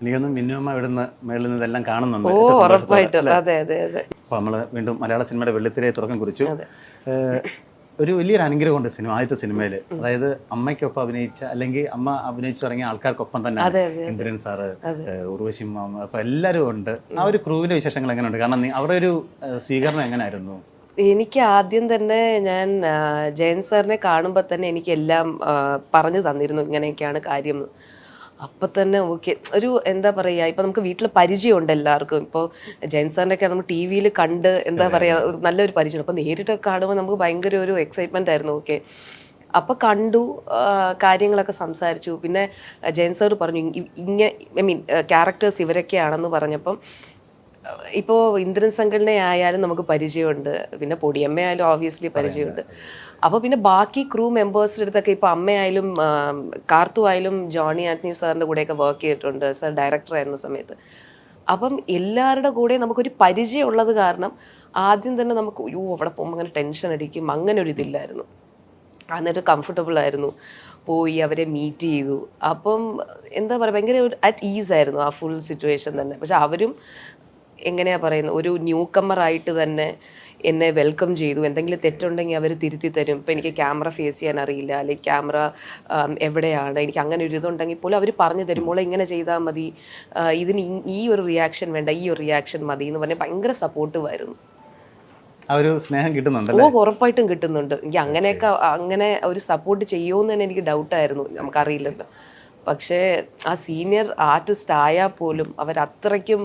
എനിക്കൊന്നും മിന്നുമ്മ ഇവിടുന്ന് മേളിൽ നിന്ന് ഇതെല്ലാം കാണുന്നുണ്ട്. ഓ, ഉറപ്പായിട്ടും. അതെ അതെ അതെ. അപ്പോൾ നമ്മൾ വീണ്ടും മലയാള സിനിമയുടെ വെള്ളിത്തിരയെ തുടക്കം കുറിച്ചു. അതെ. ഒരു വലിയൊരു അനുഗ്രഹമുണ്ട് ആദ്യത്തെ സിനിമയിൽ. അതായത് അമ്മയ്ക്കൊപ്പം അഭിനയിച്ച അല്ലെങ്കിൽ അമ്മ അഭിനയിച്ചു തുടങ്ങിയ ആൾക്കാർക്കൊപ്പം തന്നെ അതെ അതെ ഇന്ദ്രൻ സാറ്, ഉർവശി മാമ, അപ്പോൾ എല്ലാവരും ഉണ്ട്. ആ ഒരു ക്രൂവിൻ്റെ വിശേഷങ്ങൾ എങ്ങനെയുണ്ട്? കാരണം അവരുടെ ഒരു സ്വീകരണം എങ്ങനെയായിരുന്നു? എനിക്ക് ആദ്യം തന്നെ ഞാൻ ജയൻ സാറിനെ കാണുമ്പോൾ തന്നെ എനിക്ക് എല്ലാം പറഞ്ഞു തന്നിരുന്നു ഇങ്ങനെയൊക്കെയാണ് കാര്യം. അപ്പം തന്നെ ഓക്കെ, ഒരു എന്താ പറയുക, ഇപ്പം നമുക്ക് വീട്ടിൽ പരിചയമുണ്ട് എല്ലാവർക്കും. ഇപ്പോൾ ജയൻ സാറിൻ്റെയൊക്കെ നമ്മൾ ടി വിയിൽ കണ്ട് എന്താ പറയുക, നല്ലൊരു പരിചയമുണ്ട്. അപ്പോൾ നേരിട്ട് കാണുമ്പോൾ നമുക്ക് ഭയങ്കര ഒരു എക്സൈറ്റ്മെൻ്റ് ആയിരുന്നു. ഓക്കെ, അപ്പോൾ കണ്ടു, കാര്യങ്ങളൊക്കെ സംസാരിച്ചു. പിന്നെ ജയൻ സാർ പറഞ്ഞു ഐ മീൻ ക്യാരക്ടേഴ്സ് ഇവരൊക്കെയാണെന്ന് പറഞ്ഞപ്പം ഇപ്പോൾ ഇന്ദ്രൻ സംഘടന ആയാലും നമുക്ക് പരിചയമുണ്ട്, പിന്നെ പൊടിയമ്മയായാലും ഓബ്വിയസ്ലി പരിചയമുണ്ട്. അപ്പോൾ പിന്നെ ബാക്കി ക്രൂ മെമ്പേഴ്സിൻ്റെ അടുത്തൊക്കെ ഇപ്പോൾ അമ്മയായാലും കാർത്തു ആയാലും ജോണി ആന്റണി സാറിൻ്റെ കൂടെയൊക്കെ വർക്ക് ചെയ്തിട്ടുണ്ട്, സാർ ഡയറക്ടർ ആയിരുന്ന സമയത്ത്. അപ്പം എല്ലാവരുടെ കൂടെ നമുക്കൊരു പരിചയം ഉള്ളത് കാരണം ആദ്യം തന്നെ നമുക്ക് അവിടെ പോകുമ്പോൾ അങ്ങനെ ടെൻഷൻ അടിക്കും, അങ്ങനെ ഒരു ഇതില്ലായിരുന്നു. എന്നിട്ട് കംഫർട്ടബിൾ ആയിരുന്നു, പോയി അവരെ മീറ്റ് ചെയ്തു. അപ്പം എന്താ പറയുക, ഭയങ്കര ഒരു അറ്റ് ഈസ് ആയിരുന്നു ആ ഫുൾ സിറ്റുവേഷൻ തന്നെ. പക്ഷെ അവരും എങ്ങനെയാണ് പറയുന്നത്, ഒരു ന്യൂ കമ്മറായിട്ട് തന്നെ എന്നെ വെൽക്കം ചെയ്തു. എന്തെങ്കിലും തെറ്റുണ്ടെങ്കിൽ അവർ തിരുത്തി തരും. ഇപ്പോൾ എനിക്ക് ക്യാമറ ഫേസ് ചെയ്യാൻ അറിയില്ല, അല്ലെങ്കിൽ ക്യാമറ എവിടെയാണ്, എനിക്ക് അങ്ങനെ ഒരു ഇതുണ്ടെങ്കിൽ പോലും അവർ പറഞ്ഞു തരുമ്പോൾ ഇങ്ങനെ ചെയ്താൽ മതി, ഇതിന് ഈ ഒരു റിയാക്ഷൻ വേണ്ട, ഈ ഒരു റിയാക്ഷൻ മതി എന്ന് പറഞ്ഞാൽ ഭയങ്കര സപ്പോർട്ടീവായിരുന്നു. ആ ഒരു സ്നേഹം കിട്ടുന്നുണ്ട്. ഓ, ഉറപ്പായിട്ടും കിട്ടുന്നുണ്ട്. എനിക്ക് അങ്ങനെയൊക്കെ അങ്ങനെ ഒരു സപ്പോർട്ട് ചെയ്യുമെന്ന് തന്നെ എനിക്ക് ഡൗട്ടായിരുന്നു, നമുക്കറിയില്ലല്ലോ. പക്ഷേ ആ സീനിയർ ആർട്ടിസ്റ്റ് ആയാൽ പോലും അവരത്രയ്ക്കും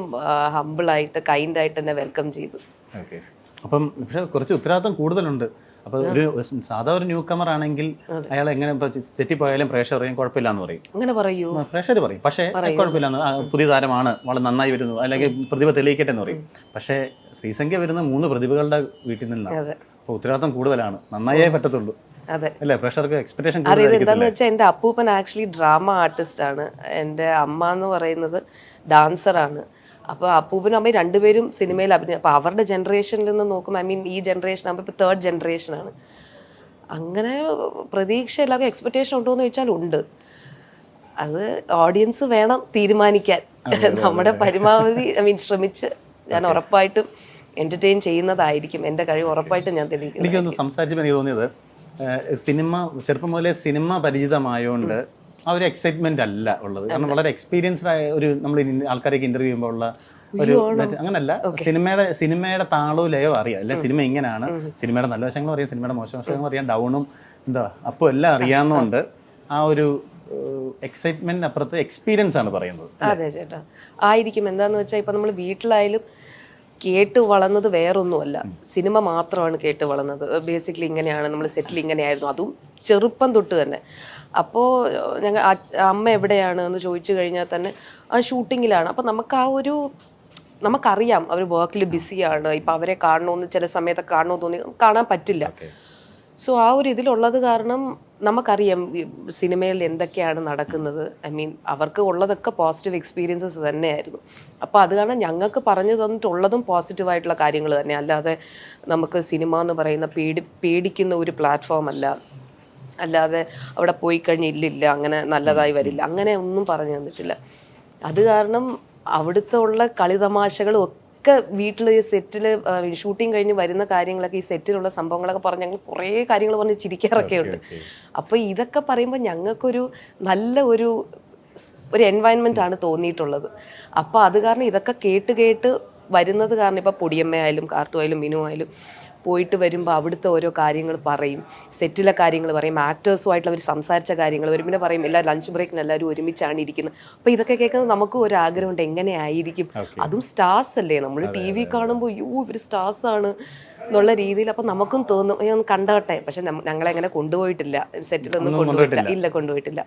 ഹമ്പിളായിട്ട് കൈൻഡായിട്ട് തന്നെ വെൽക്കം ചെയ്തു. ഓക്കെ, അപ്പം പക്ഷേ കുറച്ച് ഉത്തരവാദിത്വം കൂടുതലുണ്ട്. അപ്പോൾ ഒരു സാധാ ഒരു ന്യൂ കമർ ആണെങ്കിൽ അയാൾ എങ്ങനെ ഇപ്പോൾ തെറ്റിപ്പോയാലും പ്രേക്ഷകർ പറയും കുഴപ്പമില്ല എന്ന് പറയും. അങ്ങനെ പറയൂ, പ്രേക്ഷകർ പറയും. പക്ഷേ കുഴപ്പമില്ല, പുതിയ താരമാണ്, വളരെ നന്നായി വരുന്നു, അല്ലെങ്കിൽ പ്രതിഭ തെളിയിക്കട്ടെ എന്ന് പറയും. പക്ഷേ ശ്രീസംഖ്യ വരുന്ന 3 പ്രതിഭകളുടെ വീട്ടിൽ നിന്നാണ്. അപ്പോൾ ഉത്തരവാദിത്വം കൂടുതലാണ്, നന്നായേ പറ്റത്തുള്ളൂ. അതെ അല്ലേ, പ്രേക്ഷകർക്ക് എക്സ്പെക്ടേഷൻ. അറിയത് എന്താണെന്ന് വെച്ചാൽ എൻ്റെ അപ്പൂപ്പൻ ആക്ച്വലി ഡ്രാമ ആർട്ടിസ്റ്റാണ്, എൻ്റെ അമ്മ എന്ന് പറയുന്നത് ഡാൻസറാണ്. അപ്പോൾ അപ്പൂപ്പനും അമ്മയും രണ്ടുപേരും സിനിമയിൽ അഭിനയം. അപ്പോൾ അവരുടെ ജനറേഷനിൽ നിന്ന് നോക്കുമ്പോൾ, ഐ മീൻ ഈ ജനറേഷൻ ആകുമ്പോൾ ഇപ്പോൾ 3rd ജനറേഷനാണ്. അങ്ങനെ പ്രതീക്ഷ എല്ലാവർക്കും എക്സ്പെക്റ്റേഷൻ ഉണ്ടോ എന്ന് ചോദിച്ചാൽ ഉണ്ട്. അത് ഓഡിയൻസ് വേണം തീരുമാനിക്കാൻ. നമ്മുടെ പരമാവധി ഐ മീൻ ശ്രമിച്ച് ഞാൻ ഉറപ്പായിട്ടും എൻ്റർടൈൻ ചെയ്യുന്നതായിരിക്കും. എൻ്റെ കഴിവ് ഉറപ്പായിട്ടും ഞാൻ തെളിയിക്കും. എനിക്കൊന്ന് സംസാരിച്ചപ്പോൾ എനിക്ക് തോന്നിയത്, സിനിമ ചെറുപ്പം മുതലേ സിനിമ പരിചിതമായതുകൊണ്ട് ആ ഒരു എക്സൈറ്റ്മെന്റ് അല്ല ഉള്ളത്. കാരണം വളരെ എക്സ്പീരിയൻസ്ഡ് ആയ ഒരു നമ്മൾ ആൾക്കാരൊക്കെ ഇന്റർവ്യൂ ചെയ്യുമ്പോൾ ഉള്ള ഒരു അങ്ങനല്ല, സിനിമയുടെ താളവും ലയോ അറിയാം. അല്ലെ, സിനിമ ഇങ്ങനെയാണ്, സിനിമയുടെ നല്ല വശങ്ങളും അറിയാം, സിനിമയുടെ മോശം വശങ്ങളും അറിയാം, ഡൗണും എന്താ അപ്പോൾ എല്ലാം അറിയാവുന്നതുകൊണ്ട് ആ ഒരു എക്സൈറ്റ്മെന്റ് അപ്പുറത്ത് എക്സ്പീരിയൻസ് ആണ് പറയുന്നത്. അതെ ചേട്ടാ, ആയിരിക്കും. എന്താന്ന് വെച്ചാൽ ഇപ്പം നമ്മൾ വീട്ടിലായാലും കേട്ട് വളർന്നത് വേറൊന്നുമല്ല, സിനിമ മാത്രമാണ് കേട്ട് വളർന്നത്. ബേസിക്കലി ഇങ്ങനെയാണ്, നമ്മൾ സെറ്റിൽ ഇങ്ങനെയായിരുന്നു, അതും ചെറുപ്പം തൊട്ട് തന്നെ. അപ്പോൾ ഞങ്ങൾ അമ്മ എവിടെയാണ് എന്ന് ചോദിച്ചു കഴിഞ്ഞാൽ തന്നെ ആ ഷൂട്ടിങ്ങിലാണ്. അപ്പോൾ നമുക്ക് ആ ഒരു നമുക്കറിയാം അവർ വർക്കിൽ ബിസിയാണ്, ഇപ്പം അവരെ കാണണമെന്ന് ചില സമയത്തൊക്കെ കാണണമെന്ന് തോന്നി കാണാൻ പറ്റില്ല. സോ ആ ഒരു ഇതിലുള്ളത് കാരണം നമുക്കറിയാം സിനിമയിൽ എന്തൊക്കെയാണ് നടക്കുന്നത്. ഐ മീൻ അവർക്ക് ഉള്ളതൊക്കെ പോസിറ്റീവ് എക്സ്പീരിയൻസസ് തന്നെയായിരുന്നു. അപ്പോൾ അത് കാരണം ഞങ്ങൾക്ക് പറഞ്ഞു തന്നിട്ടുള്ളതും പോസിറ്റീവായിട്ടുള്ള കാര്യങ്ങൾ തന്നെ, അല്ലാതെ നമുക്ക് സിനിമ എന്ന് പറയുന്ന പേടിക്കുന്ന ഒരു പ്ലാറ്റ്ഫോം അല്ല. അല്ലാതെ അവിടെ പോയി കഴിഞ്ഞ് ഇല്ലില്ല അങ്ങനെ നല്ലതായി വരില്ല, അങ്ങനെ ഒന്നും പറഞ്ഞു തന്നിട്ടില്ല. അത് കാരണം അവിടുത്തെ ഉള്ള കളിതമാശകളും ഒക്കെ വീട്ടിൽ ഈ സെറ്റിൽ ഷൂട്ടിങ് കഴിഞ്ഞ് വരുന്ന കാര്യങ്ങളൊക്കെ, ഈ സെറ്റിലുള്ള സംഭവങ്ങളൊക്കെ പറഞ്ഞ് ഞങ്ങൾ കുറേ കാര്യങ്ങൾ പറഞ്ഞ് ചിരിക്കാറൊക്കെ ഉണ്ട്. അപ്പോൾ ഇതൊക്കെ പറയുമ്പോൾ ഞങ്ങൾക്കൊരു നല്ല ഒരു എൻവയൺമെൻ്റ് ആണ് തോന്നിയിട്ടുള്ളത്. അപ്പോൾ അത് കാരണം ഇതൊക്കെ കേട്ട് വരുന്നത് കാരണം ഇപ്പോൾ പൊടിയമ്മയായാലും കാർത്തു ആയാലും മിനു ആയാലും പോയിട്ട് വരുമ്പോൾ അവിടുത്തെ ഓരോ കാര്യങ്ങൾ പറയും, സെറ്റിലെ കാര്യങ്ങൾ പറയും, ആക്ടേഴ്സുമായിട്ടുള്ള അവർ സംസാരിച്ച കാര്യങ്ങൾ വരും. പിന്നെ പറയും എല്ലാ ലഞ്ച് ബ്രേക്കിന് എല്ലാവരും ഒരുമിച്ചാണ് ഇരിക്കുന്നത്. അപ്പോൾ ഇതൊക്കെ കേൾക്കുന്നത് നമുക്കും ഒരു ആഗ്രഹമുണ്ട്, എങ്ങനെയായിരിക്കും, അതും സ്റ്റാർസ് അല്ലേ, നമ്മൾ ടി വി കാണുമ്പോൾ ഇവർ സ്റ്റാർസാണ് എന്നുള്ള രീതിയിൽ. അപ്പം നമുക്കും തോന്നും ഒന്ന് കണ്ടോട്ടെ. പക്ഷെ ഞങ്ങളെങ്ങനെ കൊണ്ടുപോയിട്ടില്ല, സെറ്റിലൊന്നും കൊണ്ടുപോയിട്ടില്ല.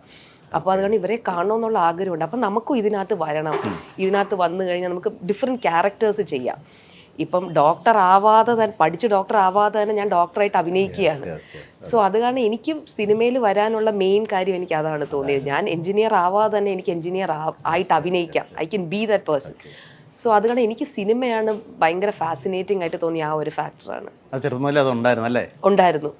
അപ്പോൾ അതുകൊണ്ട് ഇവരെ കാണണമെന്നുള്ള ആഗ്രഹമുണ്ട്. അപ്പം നമുക്കും ഇതിനകത്ത് വരണം. ഇതിനകത്ത് വന്നു കഴിഞ്ഞാൽ നമുക്ക് ഡിഫറെൻറ്റ് ക്യാരക്ടേഴ്സ് ചെയ്യാം. ഇപ്പം ഡോക്ടർ ആവാതെ തന്നെ പഠിച്ച് ഡോക്ടർ ആവാതെ തന്നെ ഞാൻ ഡോക്ടറായിട്ട് അഭിനയിക്കുകയാണ്. സോ അത് കാരണം എനിക്ക് സിനിമയിൽ വരാനുള്ള മെയിൻ കാര്യം എനിക്ക് അതാണ് തോന്നിയത്. ഞാൻ എഞ്ചിനീയർ ആവാതെ തന്നെ എനിക്ക് എഞ്ചിനീയർ ആയിട്ട് അഭിനയിക്കാം, I can be that person. So അത് കാരണം എനിക്ക് സിനിമയാണ് ഭയങ്കര ഫാസിനേറ്റിംഗ് ആയിട്ട് തോന്നിയ ആ ഒരു ഫാക്ടറാണ്. ഉണ്ടായിരുന്നു.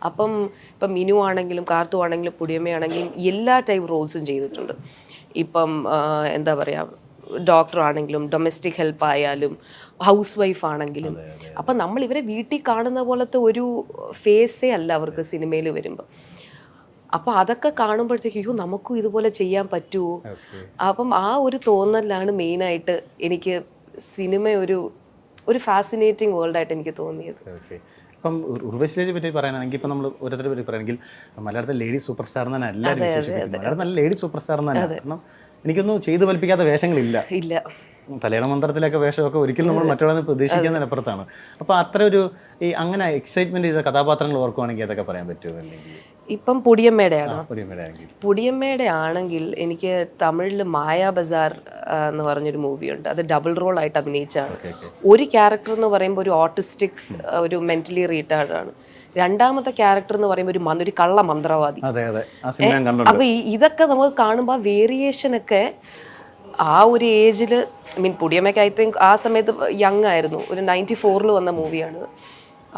അപ്പം ഇപ്പം മിനു ആണെങ്കിലും കാർത്തു ആണെങ്കിലും പൊടിയമ്മയാണെങ്കിലും എല്ലാ ടൈപ്പ് റോൾസും ചെയ്തിട്ടുണ്ട്. ഇപ്പം എന്താ പറയുക ഡോക്ടർ ആണെങ്കിലും ഡൊമസ്റ്റിക് ഹെൽപ്പ് ആയാലും ഹൗസ് വൈഫ് ആണെങ്കിലും അപ്പം നമ്മൾ ഇവരെ വീട്ടിൽ കാണുന്ന പോലത്തെ ഒരു ഫേസേ അല്ല അവർക്ക് സിനിമയിൽ വരുമ്പോൾ. അപ്പോൾ അതൊക്കെ കാണുമ്പോഴത്തേക്കും അയ്യോ നമുക്കും ഇതുപോലെ ചെയ്യാൻ പറ്റുമോ. അപ്പം ആ ഒരു തോന്നലാണ് മെയിനായിട്ട് എനിക്ക് സിനിമ ഒരു ഫാസിനേറ്റിംഗ് വേൾഡായിട്ട് എനിക്ക് തോന്നിയത്. ഇപ്പം ഉർവശിയെ പറ്റി പറയാനാണെങ്കിൽ ഇപ്പം നമ്മൾ ഓരോരുത്തരെ പറ്റി പറയുകയാണെങ്കിൽ മലയാളത്തിൽ ലേഡി സൂപ്പർ സ്റ്റാർ എന്ന് തന്നെ എല്ലാവരും വിശേഷിപ്പിക്കുന്നത്. മലയാളം നല്ല ലേഡി സൂപ്പർ സ്റ്റാർ എന്ന് തന്നെ. കാരണം എനിക്കൊന്നും ചെയ്തു ഫലിപ്പിക്കാത്ത വേഷങ്ങളില്ല. തലയണ മന്ത്രത്തിലൊക്കെ വേഷമൊക്കെ ഒരിക്കലും നമ്മൾ മറ്റുള്ളവരെ പ്രതീക്ഷിക്കുന്നതിനപ്പുറത്താണ്. അപ്പോൾ അത്ര ഒരു ഈ അങ്ങനെ എക്സൈറ്റ്മെന്റ് ചെയ്ത കഥാപാത്രങ്ങൾ ഓർക്കുവാണെങ്കിൽ അതൊക്കെ പറയാൻ പറ്റുമോ? ഇപ്പം പൊടിയമ്മയുടെ ആണെങ്കിൽ എനിക്ക് തമിഴിൽ മായാ ബസാർ എന്ന് പറഞ്ഞൊരു മൂവിയുണ്ട്. അത് ഡബിൾ റോൾ ആയിട്ട് അഭിനയിച്ചാണ്. ഒരു ക്യാരക്ടർ എന്ന് പറയുമ്പോൾ ഒരു ഓട്ടിസ്റ്റിക് ഒരു മെന്റലി റീറ്റാർഡ് ആണ്. രണ്ടാമത്തെ ക്യാരക്ടർ എന്ന് പറയുമ്പോൾ ഒരു കള്ള മന്ത്രവാദി. അപ്പൊ ഇതൊക്കെ നമുക്ക് കാണുമ്പോൾ വേരിയേഷൻ ഒക്കെ ആ ഒരു ഏജിൽ പൊടിയമ്മയ്ക്ക് ഐ തിങ്ക് ആ സമയത്ത് യങ് ആയിരുന്നു. ഒരു 94 വന്ന മൂവിയാണിത്.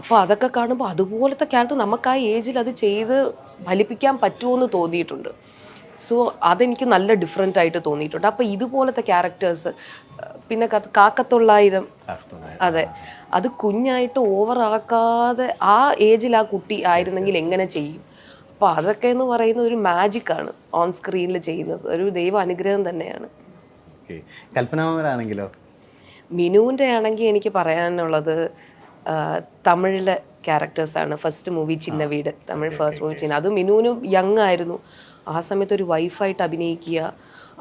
അപ്പോൾ അതൊക്കെ കാണുമ്പോൾ അതുപോലത്തെ ക്യാരക്ടർ നമുക്ക് ആ ഏജിൽ അത് ചെയ്ത് ഫലിപ്പിക്കാൻ പറ്റുമോ എന്ന് തോന്നിയിട്ടുണ്ട്. സോ അതെനിക്ക് നല്ല ഡിഫറെൻ്റ് ആയിട്ട് തോന്നിയിട്ടുണ്ട്. അപ്പോൾ ഇതുപോലത്തെ ക്യാരക്ടേഴ്സ് പിന്നെ കാക്കത്തൊള്ളായിരം, അതെ, അത് കുഞ്ഞായിട്ട് ഓവറാക്കാതെ ആ ഏജിൽ ആ കുട്ടി ആയിരുന്നെങ്കിൽ എങ്ങനെ ചെയ്യും. അപ്പോൾ അതൊക്കെ എന്ന് പറയുന്നത് ഒരു മാജിക്കാണ് ഓൺ സ്ക്രീനിൽ ചെയ്യുന്നത്. ഒരു ദൈവ അനുഗ്രഹം തന്നെയാണ്. കൽപ്പനാമരാണെങ്കിലോ? മിനുവിൻ്റെ ആണെങ്കിൽ എനിക്ക് പറയാനുള്ളത് തമിഴിലെ ക്യാരക്ടേഴ്സാണ്. ഫസ്റ്റ് മൂവി ചിന്ന വീട്, തമിഴ് ഫസ്റ്റ് മൂവി ചിന്ന, അത് മിനുവിനും യങ് ആയിരുന്നു. ആ സമയത്ത് ഒരു വൈഫായിട്ട് അഭിനയിക്കുക,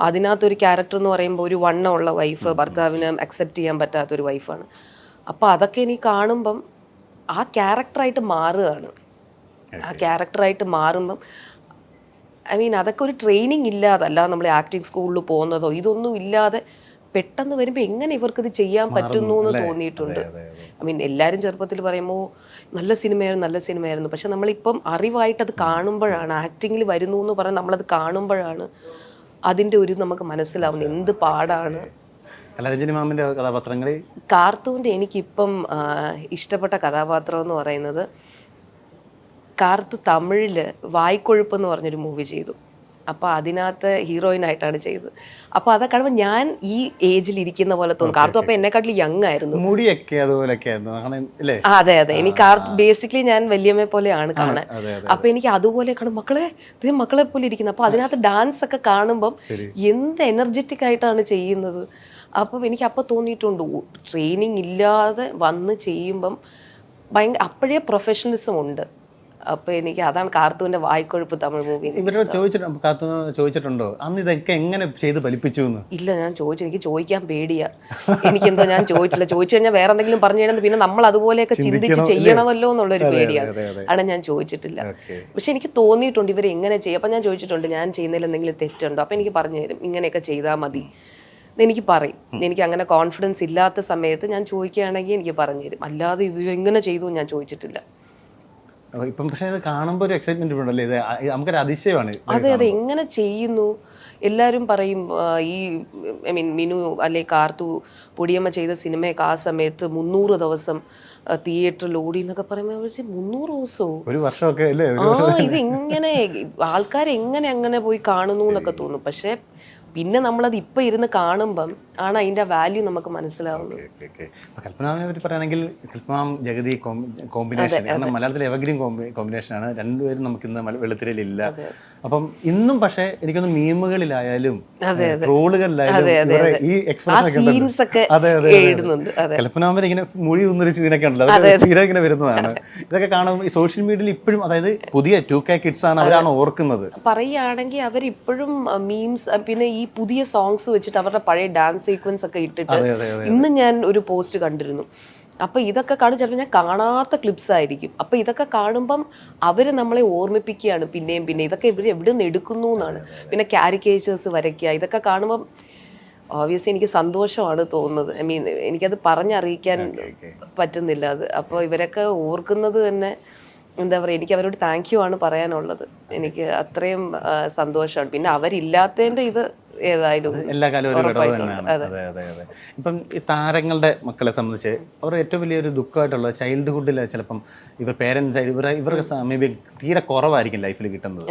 അതിനകത്തൊരു ക്യാരക്ടർ എന്ന് പറയുമ്പോൾ ഒരു വണ്ണമുള്ള വൈഫ്, ഭർത്താവിന് അക്സെപ്റ്റ് ചെയ്യാൻ പറ്റാത്തൊരു വൈഫാണ്. അപ്പോൾ അതൊക്കെ എനിക്ക് കാണുമ്പം ആ ക്യാരക്ടറായിട്ട് മാറുകയാണ്. ആ ക്യാരക്ടറായിട്ട് മാറുമ്പം അതൊക്കെ ഒരു ട്രെയിനിങ് ഇല്ലാതല്ല നമ്മൾ ആക്ടിങ് സ്കൂളിൽ പോകുന്നതോ ഇതൊന്നും ഇല്ലാതെ പെട്ടെന്ന് വരുമ്പോൾ എങ്ങനെ ഇവർക്കിത് ചെയ്യാൻ പറ്റുന്നു എന്ന് തോന്നിയിട്ടുണ്ട്. എല്ലാവരും ചെറുപ്പത്തിൽ പറയുമ്പോൾ നല്ല സിനിമയായിരുന്നു. പക്ഷെ നമ്മളിപ്പം അറിവായിട്ട് അത് കാണുമ്പോഴാണ്, ആക്ടിങ്ങിൽ വരുന്നു എന്ന് പറഞ്ഞാൽ നമ്മളത് കാണുമ്പോഴാണ് അതിൻ്റെ ഒരു നമുക്ക് മനസ്സിലാവുന്നത് എന്ത് പാടാണ്. കാർത്തൂൻ്റെ എനിക്കിപ്പം ഇഷ്ടപ്പെട്ട കഥാപാത്രം എന്ന് പറയുന്നത്, കാർത്തു തമിഴിൽ വായ്ക്കൊഴുപ്പ് എന്ന് പറഞ്ഞൊരു മൂവി ചെയ്തു. അപ്പോൾ അതിനകത്ത് ഹീറോയിനായിട്ടാണ് ചെയ്തത്. അപ്പോൾ അതൊക്കെ കാണുമ്പോൾ ഞാൻ ഈ ഏജിൽ ഇരിക്കുന്ന പോലെ തോന്നും. കാർത്തു അപ്പോൾ എന്നെക്കാട്ടിൽ യങ് ആയിരുന്നു. അതെ. എനിക്ക് ബേസിക്കലി ഞാൻ വല്യമ്മയെ പോലെയാണ് കാണാൻ. അപ്പോൾ എനിക്ക് അതുപോലെ കാണും, മക്കളെ പോലെ ഇരിക്കുന്നത്. അപ്പോൾ അതിനകത്ത് ഡാൻസ് ഒക്കെ കാണുമ്പം എന്ത് എനർജറ്റിക് ആയിട്ടാണ് ചെയ്യുന്നത്. അപ്പം എനിക്ക് അപ്പോൾ തോന്നിയിട്ടുണ്ട് ട്രെയിനിങ് ഇല്ലാതെ വന്ന് ചെയ്യുമ്പം അപ്പോഴേ പ്രൊഫഷണലിസം ഉണ്ട്. അപ്പോൾ എനിക്ക് അതാണ് കാർത്തൂൻ്റെ വായ്ക്കൊഴുപ്പ് തമിഴ് മൂവി. ഇവരോട് ചോദിച്ചിട്ടുണ്ടോ അന്ന് ഇതൊക്കെ എങ്ങനെ ചെയ്ത് ഫലിപ്പിച്ചു? ഇല്ല, ഞാൻ എനിക്ക് ചോദിക്കാൻ പേടിയാ. എനിക്കെന്തോ ഞാൻ ചോദിച്ചില്ല. ചോദിച്ചു കഴിഞ്ഞാൽ വേറെ എന്തെങ്കിലും പറഞ്ഞു കഴിഞ്ഞാൽ പിന്നെ നമ്മൾ അതുപോലെയൊക്കെ ചിന്തിച്ച് ചെയ്യണമല്ലോ എന്നുള്ളൊരു പേടിയാണ്. അവിടെ ഞാൻ ചോദിച്ചിട്ടില്ല. പക്ഷെ എനിക്ക് തോന്നിയിട്ടുണ്ട് ഇവർ എങ്ങനെ ചെയ്യും. അപ്പം ഞാൻ ചോദിച്ചിട്ടുണ്ട് ഞാൻ ചെയ്യുന്നതിൽ എന്തെങ്കിലും തെറ്റുണ്ടോ. അപ്പം എനിക്ക് പറഞ്ഞു തരും ഇങ്ങനെയൊക്കെ ചെയ്താൽ മതി. എനിക്ക് പറയും. എനിക്ക് അങ്ങനെ കോൺഫിഡൻസ് ഇല്ലാത്ത സമയത്ത് ഞാൻ ചോദിക്കുകയാണെങ്കിൽ എനിക്ക് പറഞ്ഞു തരും. അല്ലാതെ ഇവർ എങ്ങനെ ചെയ്തു ഞാൻ ചോദിച്ചിട്ടില്ല. ഇപ്പം പക്ഷേ അത് കാണുമ്പോൾ ഒരു എക്സൈറ്റ്മെന്റ് ഉണ്ടല്ലേ, ഇത് നമുക്കൊരു അതിശയമാണ്. അതെ, എങ്ങനെ ചെയ്യുന്നു. എല്ലാവരും പറയും ഈ മിനു അല്ലെ കാർത്തു പൊടിയമ്മ ചെയ്ത സിനിമയൊക്കെ ആ സമയത്ത് 300 ദിവസം തിയേറ്ററിൽ ഓടി എന്നൊക്കെ പറയുമ്പോൾ 300 ദിവസവും ഒരു വർഷമൊക്കെ അല്ലേ. ഇതെങ്ങനെ ആൾക്കാരെങ്ങനെ അങ്ങനെ പോയി കാണുന്നു എന്നൊക്കെ തോന്നും. പക്ഷെ പിന്നെ നമ്മളത് ഇപ്പം ഇരുന്ന് കാണുമ്പം ആണ് അതിൻ്റെ വാല്യൂ നമുക്ക് മനസ്സിലാവുന്നത്. കൽപ്പനാവിനെ പറ്റി പറയുകയാണെങ്കിൽ കൽപ്പനാം ജഗതി കോമ്പിനേഷൻ, കാരണം മലയാളത്തിലെ എവർഗ്രീൻ കോമ്പിനേഷനാണ്. രണ്ടുപേരും നമുക്കിന്ന് വെളുത്തിരയിലില്ല. അപ്പം ഇന്നും പക്ഷേ എനിക്കൊന്ന് മീമുകളിലായാലും ട്രോളുകളിലായാലും ഈ എക്സ്പ്രഷൻ കൽപ്പനാവിനെ ഇങ്ങനെ മൊഴി ഉന്നരിച്ച് ഇതിനൊക്കെ ഉണ്ടല്ലോ, സ്ഥിരം ഇങ്ങനെ വരുന്നതാണ്. ഇതൊക്കെ കാണുമ്പോൾ ഈ സോഷ്യൽ മീഡിയയിൽ ഇപ്പോഴും, അതായത് പുതിയ 2K കിഡ്സ് ആണ് അവരാണ് ഓർക്കുന്നത്. പറയുകയാണെങ്കിൽ അവരിപ്പോഴും മീംസ്, പിന്നെ ഈ പുതിയ സോങ്സ് വെച്ചിട്ട് അവരുടെ പഴയ ഡാൻസ് സീക്വൻസ് ഒക്കെ ഇട്ടിട്ട് ഇന്ന് ഞാൻ ഒരു പോസ്റ്റ് കണ്ടിരുന്നു. അപ്പോൾ ഇതൊക്കെ കാണും, ചിലപ്പോൾ ഞാൻ കാണാത്ത ക്ലിപ്സ് ആയിരിക്കും. അപ്പോൾ ഇതൊക്കെ കാണുമ്പം അവർ നമ്മളെ ഓർമ്മിപ്പിക്കുകയാണ് പിന്നെ ഇതൊക്കെ ഇവർ എവിടെ നിന്ന് എടുക്കുന്നു എന്നാണ്. പിന്നെ കാരിക്കേച്ചേഴ്സ് വരയ്ക്കുക, ഇതൊക്കെ കാണുമ്പം ഓബ്വിയസ്ലി എനിക്ക് സന്തോഷമാണ് തോന്നുന്നത്. എനിക്കത് പറഞ്ഞറിയിക്കാൻ പറ്റുന്നില്ല അത്. അപ്പോൾ ഇവരൊക്കെ ഓർക്കുന്നത് തന്നെ എന്താ പറയുക, എനിക്ക് അവരോട് താങ്ക് യു ആണ് പറയാനുള്ളത്. എനിക്ക് അത്രയും സന്തോഷമാണ്. പിന്നെ അവരില്ലാത്തതിൻ്റെ ഇത് ഏതായാലും എല്ലാ കാലവും ഒരു വിടവ് തന്നെയാണ്. അതെ. ഇപ്പം ഈ താരങ്ങളുടെ മക്കളെ സംബന്ധിച്ച് അവർ ഏറ്റവും വലിയൊരു ദുഃഖമായിട്ടുള്ളത് ചൈൽഡ്ഹുഡിൽ ചിലപ്പം ഇവർ പേരൻസ് ഇവർക്ക് മേ ബി തീരെ കുറവായിരിക്കും ലൈഫിൽ കിട്ടുന്നത്.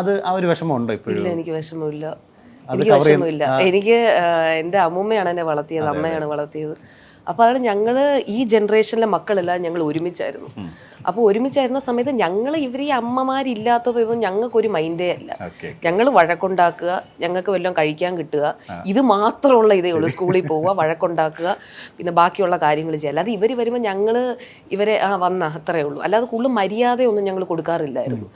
അത് ആ ഒരു വിഷമം ഉണ്ടോ ഇപ്പോഴും? ഇല്ല, എനിക്ക് വിഷമമില്ല. എനിക്ക് വിഷമമില്ല. എനിക്ക് എൻ്റെ അമ്മൂമ്മയാണ് എന്നെ വളർത്തിയത്, അമ്മയാണ് വളർത്തിയത്. അപ്പോൾ അതാണ് ഞങ്ങൾ ഈ ജനറേഷനിലെ മക്കളെല്ലാം ഞങ്ങൾ ഒരുമിച്ചായിരുന്നു. അപ്പോൾ ഒരുമിച്ചായിരുന്ന സമയത്ത് ഞങ്ങൾ ഇവർ ഈ അമ്മമാരില്ലാത്തതൊന്നും ഞങ്ങൾക്കൊരു മൈൻഡേ അല്ല. ഞങ്ങൾ വഴക്കുണ്ടാക്കുക, ഞങ്ങൾക്ക് വല്ലതും കഴിക്കാൻ കിട്ടുക, ഇത് മാത്രമുള്ള ഇതേ ഉള്ളൂ. സ്കൂളിൽ പോവുക, വഴക്കുണ്ടാക്കുക, പിന്നെ ബാക്കിയുള്ള കാര്യങ്ങൾ ചെയ്യുക. അല്ലാതെ ഇവർ വരുമ്പോൾ ഞങ്ങൾ ഇവരെ വന്ന അത്രയേ ഉള്ളൂ. അല്ലാതെ കൂടുതൽ മര്യാദയൊന്നും ഞങ്ങൾ കൊടുക്കാറില്ലായിരുന്നു.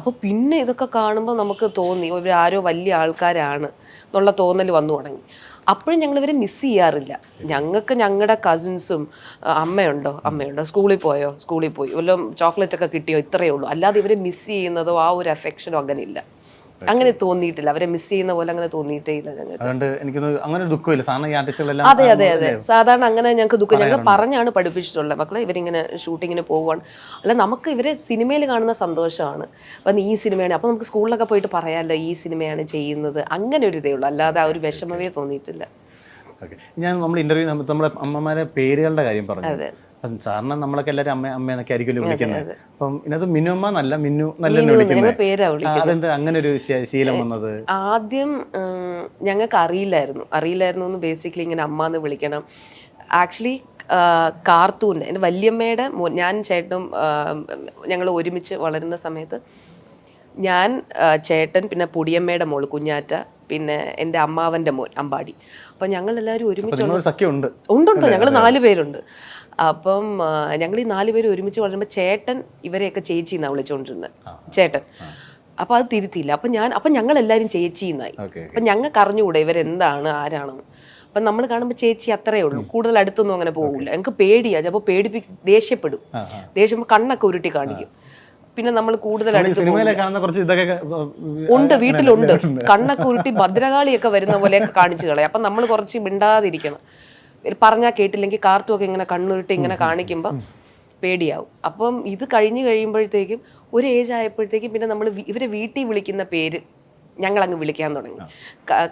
അപ്പോൾ പിന്നെ ഇതൊക്കെ കാണുമ്പോൾ നമുക്ക് തോന്നി ഇവരാരോ വലിയ ആൾക്കാരാണ് എന്നുള്ള തോന്നൽ വന്നു തുടങ്ങി. അപ്പോഴും ഞങ്ങൾ ഇവരെ മിസ് ചെയ്യാറില്ല. ഞങ്ങൾക്ക് ഞങ്ങളുടെ കസിൻസും അമ്മയുണ്ടോ സ്കൂളിൽ പോയി വല്ലതും ചോക്ലേറ്റ് ഒക്കെ കിട്ടിയോ, ഇത്രയേ ഉള്ളൂ. അല്ലാതെ ഇവരെ മിസ് ചെയ്യുന്നതോ ആ ഒരു അഫെക്ഷനോ അങ്ങനെ ഇല്ല. അങ്ങനെ തോന്നിയിട്ടില്ല. അവരെ മിസ് ചെയ്യുന്ന പോലെ അങ്ങനെ തോന്നിയിട്ടേ ഇല്ല ഞങ്ങൾക്ക്. അതുകൊണ്ട് എനിക്ക് അങ്ങനെ ദുഃഖമില്ല. സാധാരണ ഈ ആർട്ടിസ്റ്റുകളെല്ലാം അതെ സാധാരണ അങ്ങനെ ഞങ്ങൾക്ക് ദുഃഖം. ഞങ്ങൾ പറഞ്ഞാണ് പഠിപ്പിച്ചിട്ടുള്ളത്, മക്കളെ ഇവരിങ്ങനെ ഷൂട്ടിങ്ങിന് പോവുകയാണ്. അല്ല, നമുക്ക് ഇവരെ സിനിമയിൽ കാണുന്ന സന്തോഷമാണ്. അപ്പം ഈ സിനിമയാണ്, അപ്പം നമുക്ക് സ്കൂളിലൊക്കെ പോയിട്ട് പറയാമല്ലോ ഈ സിനിമയാണ് ചെയ്യുന്നത്, അങ്ങനെ ഒരു ഇതേ ഉള്ളൂ. അല്ലാതെ ആ ഒരു വിഷമമേ തോന്നിയിട്ടില്ല. ഓക്കെ, നമ്മൾ ഇന്റർവ്യൂ നമ്മുടെ അമ്മമാരെ പേരുകളുടെ കാര്യം പറഞ്ഞു. സാറിന് നമ്മളൊക്കെ എല്ലാവരും അമ്മ എന്നൊക്കെ ആയിരിക്കുമല്ലോ വിളിക്കുന്നത്. അപ്പം ഇതിനകത്ത് മിനുമ്മ എന്നല്ല, മിന്നു നല്ല വിളിക്കുന്നത്. അതെന്താ അങ്ങനെ ഒരു ശീലം വന്നത്? ആദ്യം ഞങ്ങൾക്ക് അറിയില്ലായിരുന്നു എന്ന് ബേസിക്കലി ഇങ്ങനെ അമ്മ എന്ന് വിളിക്കണം. ആക്ച്വലി കാർത്തൂൺ എൻ്റെ വല്യമ്മയുടെ ഞാൻ ചേട്ടനും ഞങ്ങൾ ഒരുമിച്ച് വളരുന്ന സമയത്ത് ഞാൻ, ചേട്ടൻ, പിന്നെ പൊടിയമ്മയുടെ മോള് കുഞ്ഞാറ്റ, പിന്നെ എൻ്റെ അമ്മാവൻ്റെ മോൻ അമ്പാടി. അപ്പം ഞങ്ങളെല്ലാവരും ഒരുമിച്ച് ഉണ്ട്. ഞങ്ങൾ 4 പേരുണ്ട്. അപ്പം ഞങ്ങൾ ഈ 4 പേര് ഒരുമിച്ച് വളരുമ്പോൾ ചേട്ടൻ ഇവരെയൊക്കെ ചേച്ചി എന്നാണ് വിളിച്ചുകൊണ്ടിരുന്നത്, ചേട്ടൻ. അപ്പം അത് തിരുത്തിയില്ല. അപ്പം ഞങ്ങളെല്ലാവരും ചേച്ചി എന്നായി. അപ്പം ഞങ്ങൾക്ക് അറിഞ്ഞുകൂടെ ഇവരെന്താണ് ആരാണെന്ന്. അപ്പം നമ്മൾ കാണുമ്പോൾ ചേച്ചി അത്രയേ ഉള്ളൂ, കൂടുതൽ അടുത്തൊന്നും അങ്ങനെ പോകില്ല. ഞങ്ങൾക്ക് പേടിയാ, ചിലപ്പോൾ ദേഷ്യപ്പെടും. ദേഷ്യം കണ്ണൊക്കെ ഉരുട്ടി കാണിക്കും. പിന്നെ നമ്മൾ കൂടുതൽ ഉണ്ട്, വീട്ടിലുണ്ട്. കണ്ണൊക്കെ ഉരുട്ടി ഭദ്രകാളിയൊക്കെ വരുന്ന പോലെയൊക്കെ കാണിച്ചു കളയും. അപ്പം നമ്മൾ കുറച്ച് മിണ്ടാതിരിക്കണം. പറഞ്ഞാൽ കേട്ടില്ലെങ്കിൽ കാർത്തുമൊക്കെ ഇങ്ങനെ കണ്ണുരുട്ടി ഇങ്ങനെ കാണിക്കുമ്പോൾ പേടിയാവും. അപ്പം ഇത് കഴിയുമ്പോഴത്തേക്കും ഒരു ഏജ് ആയപ്പോഴത്തേക്കും പിന്നെ നമ്മൾ ഇവരെ വീട്ടിൽ വിളിക്കുന്ന പേര് ഞങ്ങൾ അങ്ങ് വിളിക്കാൻ തുടങ്ങി.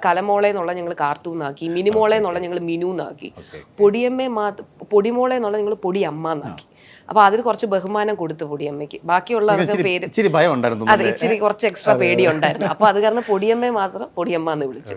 കലമോളെ എന്നുള്ള ഞങ്ങൾ കാർത്തൂന്നാക്കി, മിനിമോളെ എന്നുള്ള ഞങ്ങൾ മിനു എന്നാക്കി, പൊടിമോളെ എന്നുള്ള ഞങ്ങൾ പൊടിയമ്മ എന്നാക്കി. അപ്പൊ അതിൽ കുറച്ച് ബഹുമാനം കൊടുത്തു പൊടിയമ്മയ്ക്ക്. ബാക്കിയുള്ളവർക്ക് പേര് അതെ ഇച്ചിരി കുറച്ച് എക്സ്ട്രാ പേടി ഉണ്ടായിരുന്നു. അപ്പൊ അത് കാരണം പൊടിയമ്മയെ മാത്രം പൊടിയമ്മ എന്ന് വിളിച്ചു.